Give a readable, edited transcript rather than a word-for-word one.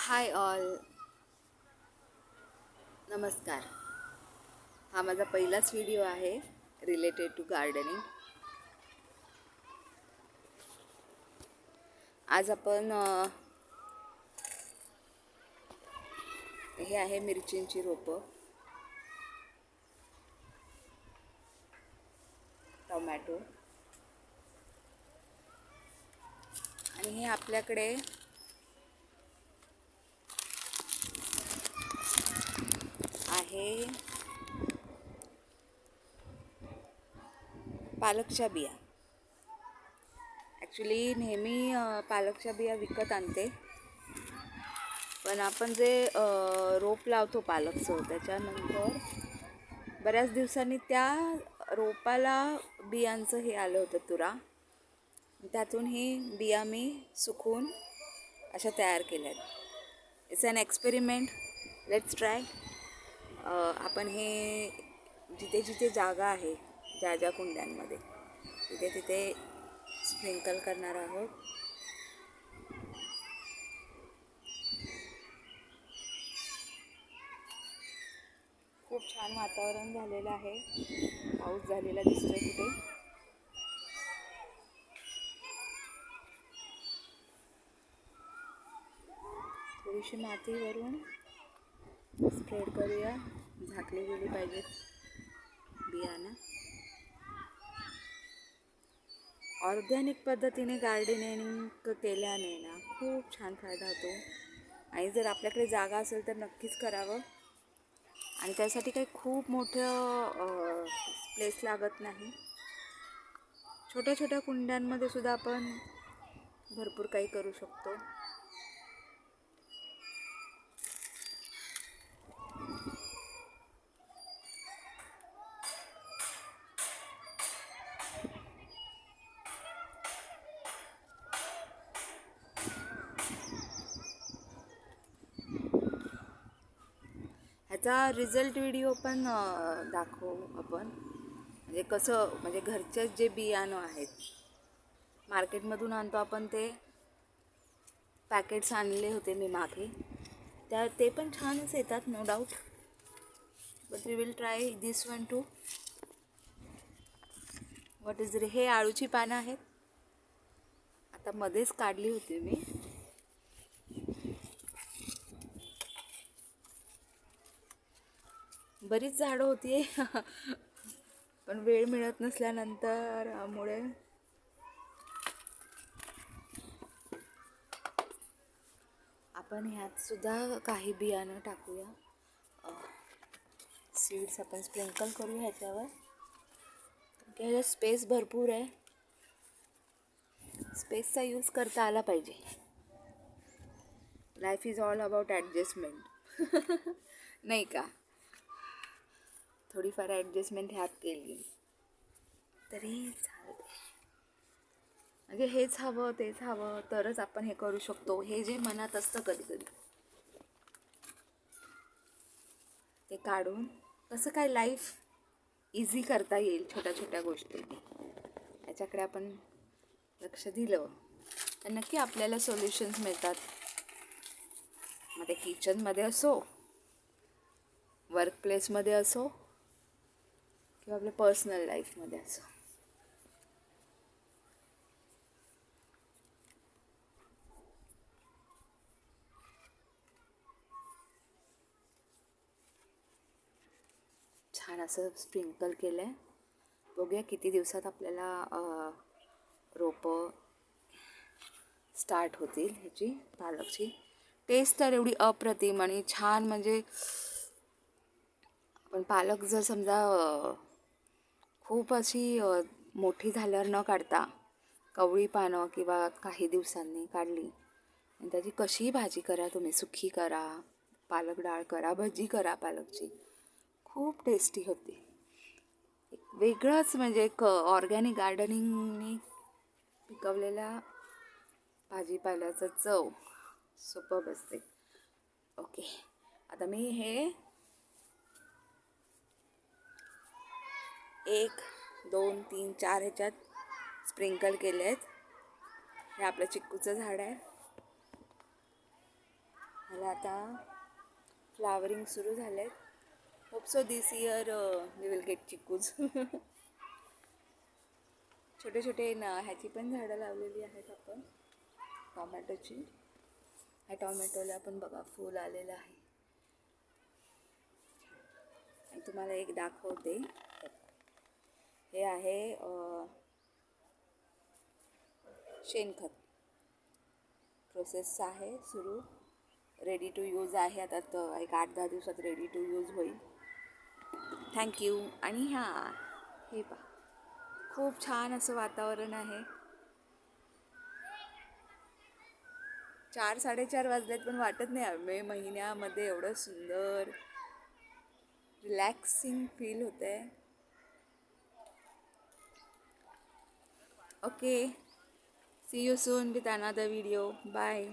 Hi all, नमस्कार. हा माझा पहिलाच व्हिडिओ आहे रिलेटेड टू गार्डनिंग. आज आपण हे आहे मिरचींची रोपं, टोमॅटो, आणि हे आपल्याकडे आहे पालकच्या बिया. ॲक्च्युली नेहमी पालकच्या बिया विकत आणते, पण आपण जे रोप लावतो पालकचं, त्याच्यानंतर बऱ्याच दिवसांनी त्या रोपाला बियांचं हे आलं होतं तुरा. त्यातून ही बिया मी सुकवून अशा तयार केल्या आहेत. It's an experiment, let's try. आपण हे जिथे जिथे जागा आहे, ज्या ज्या कुंड्यांमध्ये, तिथे तिथे स्प्रिंकल करणार आहोत. खूप छान वातावरण झालेलं आहे, पाऊस झालेला दिसतोय कुठे. थोडीशी माती वरून स्प्रेड करूया, झाकली गेली पाहिजेत बियाणं. ऑर्गॅनिक पद्धतीने गार्डनिंग केल्याने ना खूप छान फायदा होतो. आणि जर आपल्याकडे जागा असेल तर नक्कीच करावं. आणि त्यासाठी काही खूप मोठं प्लेस लागत नाही. छोट्या छोट्या कुंड्यांमध्ये सुद्धा आपण भरपूर काही करू शकतो. ह्याचा रिझल्ट व्हिडिओ पण दाखवू आपण. म्हणजे कसं, म्हणजे घरचेच जे बियाणं आहेत, मार्केटमधून आणतो आपण, ते पॅकेट्स आणले होते मी मागे, ते पण छानच येतात, no doubt. But we will try this one too. What is रे, हे आळूची पानं आहेत. आता मध्येच काढली होती मी. बरीच झाडं होती पण वेळ मिळत नसल्यानंतर मुळे आपण ह्यात सुद्धा काही बियाणं टाकूया. सीड्स आपण स्प्रिंकल करू ह्याच्यावर. ह्याच्यात स्पेस भरपूर आहे, स्पेसचा यूज करता आला पाहिजे. Life is all about adjustment नाही का. थोडीफार ॲडजस्टमेंट ह्यात केली तरी चालते. म्हणजे हेच हवं तेच हवं तरच आपण हे करू शकतो, हे जे मनात असतं कधी कधी, ते काढून कसं काय लाईफ इझी करता येईल छोट्या छोट्या गोष्टींनी, याच्याकडे आपण लक्ष दिलं तर नक्की आपल्याला सोल्युशन्स मिळतात. मग ते किचनमध्ये असो, वर्कप्लेसमध्ये असो, किंवा आपल्या पर्सनल लाईफमध्ये असो. छान असं स्प्रिंकल केलं आहे. बघूया किती दिवसात आपल्याला रोपं स्टार्ट होतील ह्याची पालकची. टेस्ट तर एवढी अप्रतिम आणि छान. म्हणजे आपण पालक जर समजा खूप अशी मोठी झाल्यावर न काढता कवळी पानं किंवा काही दिवसांनी काढली आणि त्याची कशीही भाजी करा तुम्ही, सुकी करा, पालक डाळ करा, भजी करा पालकची, खूप टेस्टी होती. एक वेगळंच म्हणजे एक ऑर्गॅनिक गार्डनिंगनी पिकवलेल्या भाजीपाल्याचं चव सुपर्ब असते. ओके, आता मी हे 1 2 3 4 ह्याच्यात स्प्रिंकल केले आहेत. हे आपलं चिक्कूचं झाड आहे, ह्याला आता फ्लावरिंग सुरू झालेत. Hope so this year we will get chikoos. छोटे छोटे ह्याची पण झाडं लावलेली आहेत आपण, टॉमॅटोची. ह्या टॉमॅटोला पण बघा फूल आलेलं आहे. आणि तुम्हाला एक दाखवते, हे आहे शेणखत. प्रोसेस आहे सुरू, रेडी टू यूज आहे. आता एक 8-10 दिवसात रेडी टू यूज होईल. थँक्यू. आणि हे पहा, खूप छान असं वातावरण आहे. 4-4:30 वाजलेत पण वाटत नाही मे महिन्यामध्ये एवढं सुंदर रिलॅक्सिंग फील होतंय. Okay, see you soon with another video. Bye.